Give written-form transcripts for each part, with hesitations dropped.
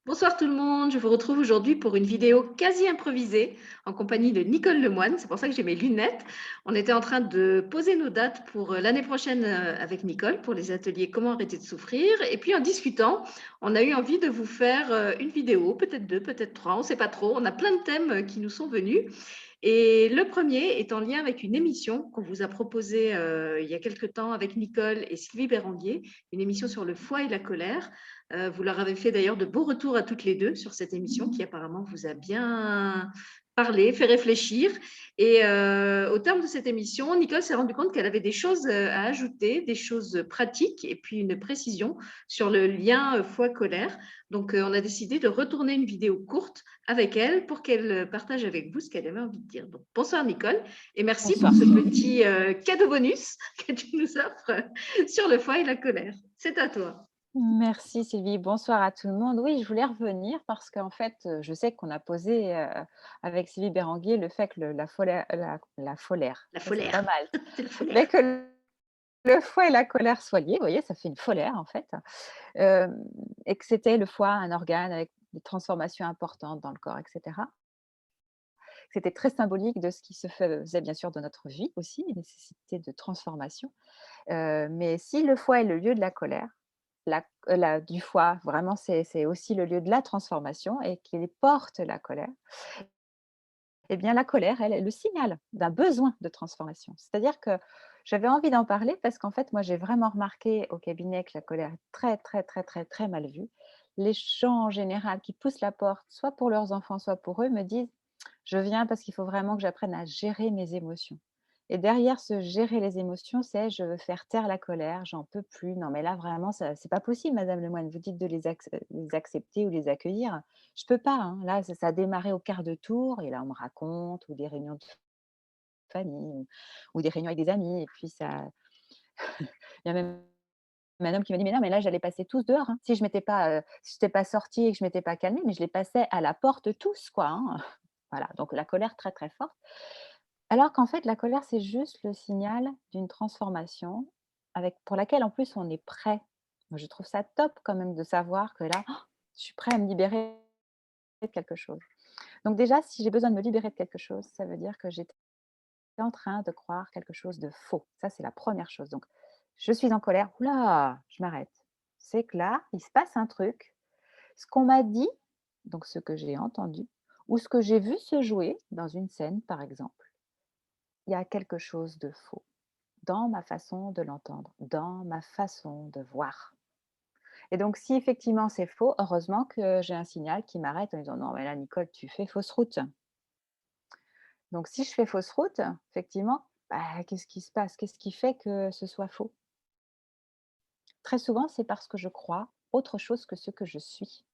Bonsoir tout le monde, je vous retrouve aujourd'hui pour une vidéo quasi improvisée en compagnie de Nicole Lemoine, c'est pour ça que j'ai mes lunettes. On était en train de poser nos dates pour l'année prochaine avec Nicole pour les ateliers Comment arrêter de souffrir, et puis en discutant, on a eu envie de vous faire une vidéo, peut-être deux, peut-être trois, on ne sait pas trop, on a plein de thèmes qui nous sont venus. Et le premier est en lien avec une émission qu'on vous a proposée il y a quelque temps avec Nicole et Sylvie Béranguier, une émission sur le foie et la colère. Vous leur avez fait d'ailleurs de beaux retours à toutes les deux sur cette émission qui apparemment vous a bien parlé, fait réfléchir. Et au terme de cette émission, Nicole s'est rendue compte qu'elle avait des choses à ajouter, des choses pratiques et puis une précision sur le lien foie-colère. Donc, on a décidé de retourner une vidéo courte avec elle pour qu'elle partage avec vous ce qu'elle avait envie de dire. Donc, bonsoir Nicole et merci pour Bonsoir ce Sylvie. petit cadeau bonus que tu nous offres sur le foie et la colère. C'est à toi. Merci Sylvie. Bonsoir à tout le monde. Oui, je voulais revenir parce qu'en fait, je sais qu'on a posé avec Sylvie Béranguier le fait que la folaire, La ça c'est pas folaire. mal, C'est la mais folaire. que le foie et la colère soient liés, vous voyez, ça fait une folaire en fait, euh, et que c'était le foie un organe avec des transformations importantes dans le corps, etc. C'était très symbolique de ce qui se faisait bien sûr de notre vie aussi, une nécessité de transformation. Mais si le foie est le lieu de la colère, du foie, vraiment, c'est aussi le lieu de la transformation et qu'il porte la colère, eh bien, la colère, elle est le signal d'un besoin de transformation. C'est-à-dire que j'avais envie d'en parler parce qu'en fait, moi, j'ai vraiment remarqué au cabinet que la colère est très, très, très, très, très mal vue. Les gens en général qui poussent la porte, soit pour leurs enfants, soit pour eux, me disent: «Je viens parce qu'il faut vraiment que j'apprenne à gérer mes émotions». Et derrière ce gérer les émotions, c'est: «Je veux faire taire la colère, j'en peux plus. Non mais là vraiment ça c'est pas possible madame Lemoine, vous dites de les accepter ou les accueillir. Je peux pas, hein. Là ça a démarré au quart de tour et là on me raconte ou des réunions de famille ou des réunions avec des amis et puis ça il y a même un homme qui m'a dit: «Mais non, mais là j'allais passer tous dehors, hein. Si je m'étais pas, si j'étais pas sortie et que je m'étais pas calmée, mais je les passais à la porte tous quoi, hein». Voilà, donc la colère très, très forte. Alors qu'en fait, la colère, c'est juste le signal d'une transformation avec pour laquelle, en plus, on est prêt. Moi, je trouve ça top quand même de savoir que là, je suis prêt à me libérer de quelque chose. Donc déjà, si j'ai besoin de me libérer de quelque chose, ça veut dire que j'étais en train de croire quelque chose de faux. Ça, c'est la première chose. Donc, je suis en colère. Ouh là, je m'arrête. C'est que là, il se passe un truc. Ce qu'on m'a dit, donc ce que j'ai entendu, ou ce que j'ai vu se jouer dans une scène, par exemple, il y a quelque chose de faux dans ma façon de l'entendre, dans ma façon de voir. Et donc, si effectivement c'est faux, heureusement que j'ai un signal qui m'arrête en disant: «Non, mais là, Nicole, tu fais fausse route». Donc, si je fais fausse route, effectivement, bah, qu'est-ce qui se passe? Qu'est-ce qui fait que ce soit faux? Très souvent, c'est parce que je crois autre chose que ce que je suis,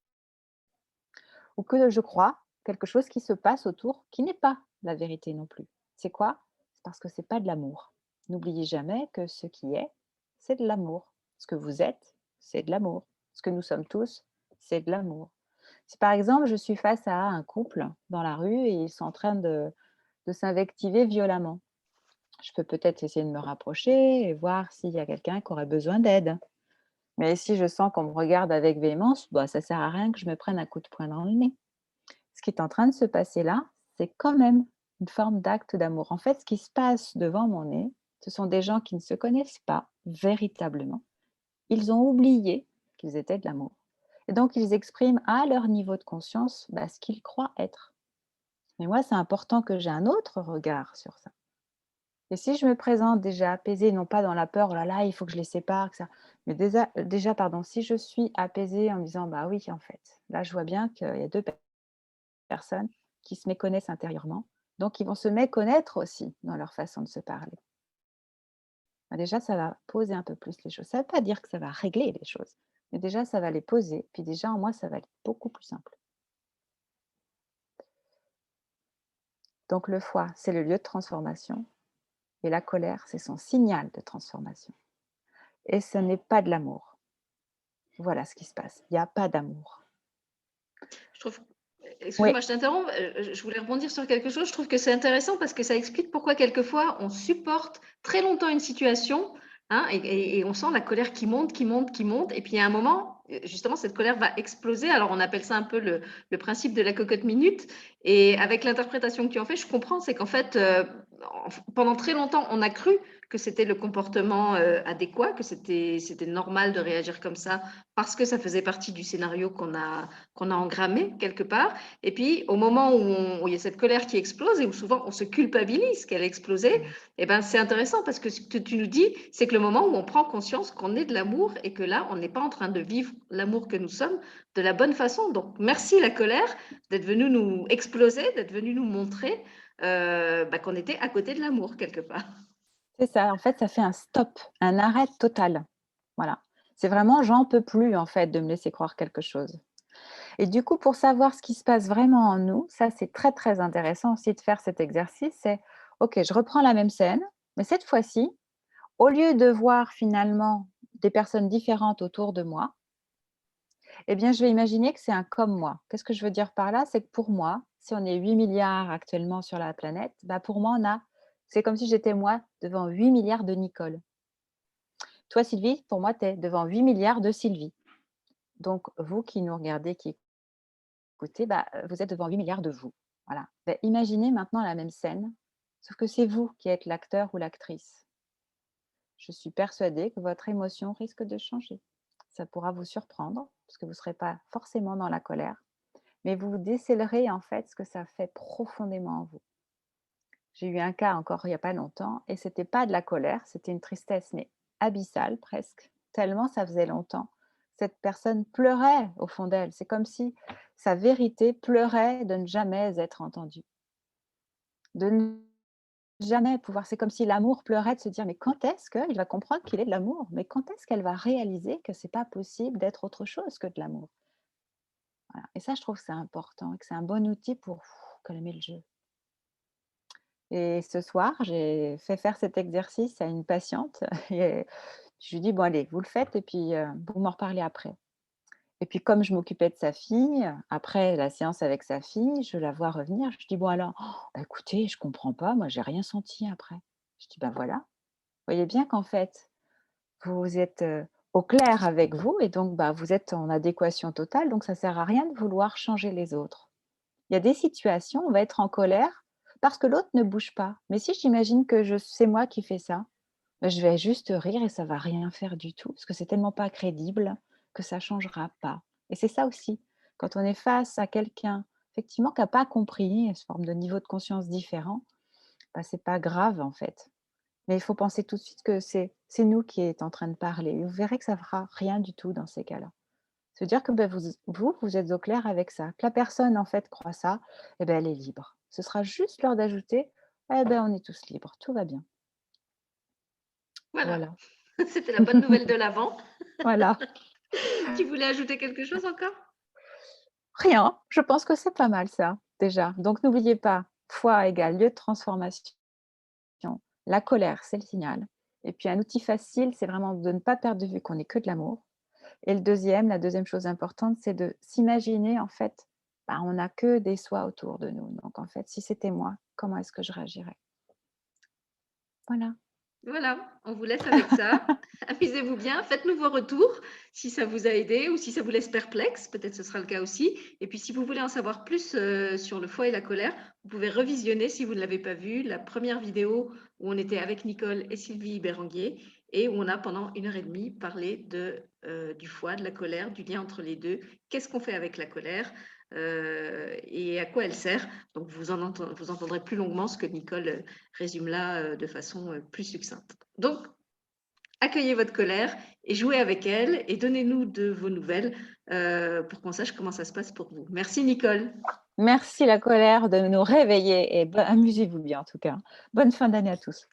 ou que je crois quelque chose qui se passe autour qui n'est pas la vérité non plus. C'est quoi? C'est parce que c'est pas de l'amour. N'oubliez jamais que ce qui est, c'est de l'amour. Ce que vous êtes, c'est de l'amour. Ce que nous sommes tous, c'est de l'amour. Si par exemple, je suis face à un couple dans la rue et ils sont en train de s'invectiver violemment, je peux peut-être essayer de me rapprocher et voir s'il y a quelqu'un qui aurait besoin d'aide. Mais si je sens qu'on me regarde avec véhémence, bah, ça sert à rien que je me prenne un coup de poing dans le nez. Ce qui est en train de se passer là, c'est quand même une forme d'acte d'amour. En fait, ce qui se passe devant mon nez, ce sont des gens qui ne se connaissent pas véritablement. Ils ont oublié qu'ils étaient de l'amour. Et donc, ils expriment à leur niveau de conscience ce qu'ils croient être. Mais moi, c'est important que j'ai un autre regard sur ça. Et si je me présente déjà apaisée, non pas dans la peur, oh là là, il faut que je les sépare, que ça. Mais déjà, pardon, si je suis apaisée en me disant, bah oui, en fait, là, je vois bien qu'il y a deux personnes qui se méconnaissent intérieurement, donc ils vont se méconnaître aussi dans leur façon de se parler. Bah, déjà, ça va poser un peu plus les choses. Ça ne veut pas dire que ça va régler les choses, mais déjà, ça va les poser, puis déjà, en moi, ça va être beaucoup plus simple. Donc le foie, c'est le lieu de transformation, et la colère, c'est son signal de transformation. Et ce n'est pas de l'amour. Voilà ce qui se passe. Il n'y a pas d'amour. Je trouve, Oui, excuse-moi, je t'interromps, je voulais rebondir sur quelque chose. Je trouve que c'est intéressant parce que ça explique pourquoi quelquefois on supporte très longtemps une situation, hein, et on sent la colère qui monte, qui monte, qui monte, et puis il y a un moment, justement, cette colère va exploser. Alors, on appelle ça un peu le principe de la cocotte minute. Et avec l'interprétation que tu en fais, je comprends, c'est qu'en fait, pendant très longtemps, on a cru que c'était le comportement adéquat, que c'était normal de réagir comme ça parce que ça faisait partie du scénario qu'on a engrammé quelque part. Et puis, au moment où il y a cette colère qui explose et où souvent on se culpabilise qu'elle a explosé, eh ben, c'est intéressant parce que ce que tu nous dis, c'est que le moment où on prend conscience qu'on est de l'amour et que là, on n'est pas en train de vivre l'amour que nous sommes de la bonne façon. Donc, merci la colère d'être venu nous exploser, d'être venu nous montrer qu'on était à côté de l'amour quelque part. C'est ça, en fait, ça fait un stop, un arrêt total. Voilà. C'est vraiment: «J'en peux plus, en fait, de me laisser croire quelque chose». Et du coup, pour savoir ce qui se passe vraiment en nous, ça, c'est très, très intéressant aussi de faire cet exercice, c'est: «OK, je reprends la même scène, mais cette fois-ci, au lieu de voir finalement des personnes différentes autour de moi, eh bien, je vais imaginer que c'est un comme moi». Qu'est-ce que je veux dire par là? C'est que pour moi, si on est 8 milliards actuellement sur la planète, bah, pour moi, c'est comme si j'étais moi devant 8 milliards de Nicole. Toi, Sylvie, pour moi, tu es devant 8 milliards de Sylvie. Donc, vous qui nous regardez, qui écoutez, bah, vous êtes devant 8 milliards de vous. Voilà. Beh, imaginez maintenant la même scène, sauf que c'est vous qui êtes l'acteur ou l'actrice. Je suis persuadée que votre émotion risque de changer. Ça pourra vous surprendre, parce que vous ne serez pas forcément dans la colère, mais vous décélerez en fait ce que ça fait profondément en vous. J'ai eu un cas encore il n'y a pas longtemps, et c'était pas de la colère, c'était une tristesse, mais abyssale presque, tellement ça faisait longtemps. Cette personne pleurait au fond d'elle. C'est comme si sa vérité pleurait de ne jamais être entendue, de ne jamais pouvoir. C'est comme si l'amour pleurait de se dire: mais quand est-ce qu'il va comprendre qu'il est de l'amour? Mais quand est-ce qu'elle va réaliser que c'est pas possible d'être autre chose que de l'amour? Voilà. Et ça, je trouve que c'est important et que c'est un bon outil pour calmer le jeu. Et ce soir, j'ai fait faire cet exercice à une patiente et je lui dis: «Bon allez, vous le faites et puis, vous m'en reparlez après». Et puis comme je m'occupais de sa fille, après la séance avec sa fille, je la vois revenir, je dis: «Bon alors?» «Oh, bah, écoutez, je comprends pas, moi j'ai rien senti après». Je dis: «Bah, voilà, vous voyez bien qu'en fait, vous êtes, au clair avec vous et donc bah, vous êtes en adéquation totale, donc ça sert à rien de vouloir changer les autres». Il y a des situations, on va être en colère parce que l'autre ne bouge pas. Mais si j'imagine que c'est moi qui fais ça, bah, je vais juste rire et ça va rien faire du tout, parce que c'est tellement pas crédible que ça changera pas. Et c'est ça aussi, quand on est face à quelqu'un, effectivement, qui a pas compris, une forme de niveau de conscience différent, bah, c'est pas grave en fait. Mais il faut penser tout de suite que c'est nous qui est en train de parler. Et vous verrez que ça fera rien du tout dans ces cas-là. Se dire que, bah, vous êtes au clair avec ça, que la personne, en fait, croit ça, et ben, elle est libre. Ce sera juste l'heure d'ajouter: «Eh ben, on est tous libres, tout va bien». Voilà, Voilà. c'était la bonne nouvelle de l'avant. Voilà. Tu voulais ajouter quelque chose encore? Rien, je pense que c'est pas mal ça, déjà. Donc n'oubliez pas, foi égale lieu de transformation. La colère, c'est le signal. Et puis un outil facile, c'est vraiment de ne pas perdre de vue qu'on n'est que de l'amour. Et la deuxième chose importante, c'est de s'imaginer, en fait, bah, on n'a que des soi autour de nous. Donc en fait, si c'était moi, comment est-ce que je réagirais? Voilà. Voilà, on vous laisse avec ça. Amusez-vous bien, faites-nous vos retours si ça vous a aidé ou si ça vous laisse perplexe, peut-être ce sera le cas aussi. Et puis si vous voulez en savoir plus sur le foie et la colère, vous pouvez revisionner si vous ne l'avez pas vu la première vidéo où on était avec Nicole et Sylvie Béranguier et où on a pendant 1 heure et demie parlé du foie, de la colère, du lien entre les deux, qu'est-ce qu'on fait avec la colère et à quoi elle sert. Donc vous entendrez plus longuement ce que Nicole résume là de façon plus succincte. Donc, accueillez votre colère et jouez avec elle et donnez-nous de vos nouvelles pour qu'on sache comment ça se passe pour vous. Merci Nicole. Merci la colère de nous réveiller et amusez-vous bien en tout cas. Bonne fin d'année à tous.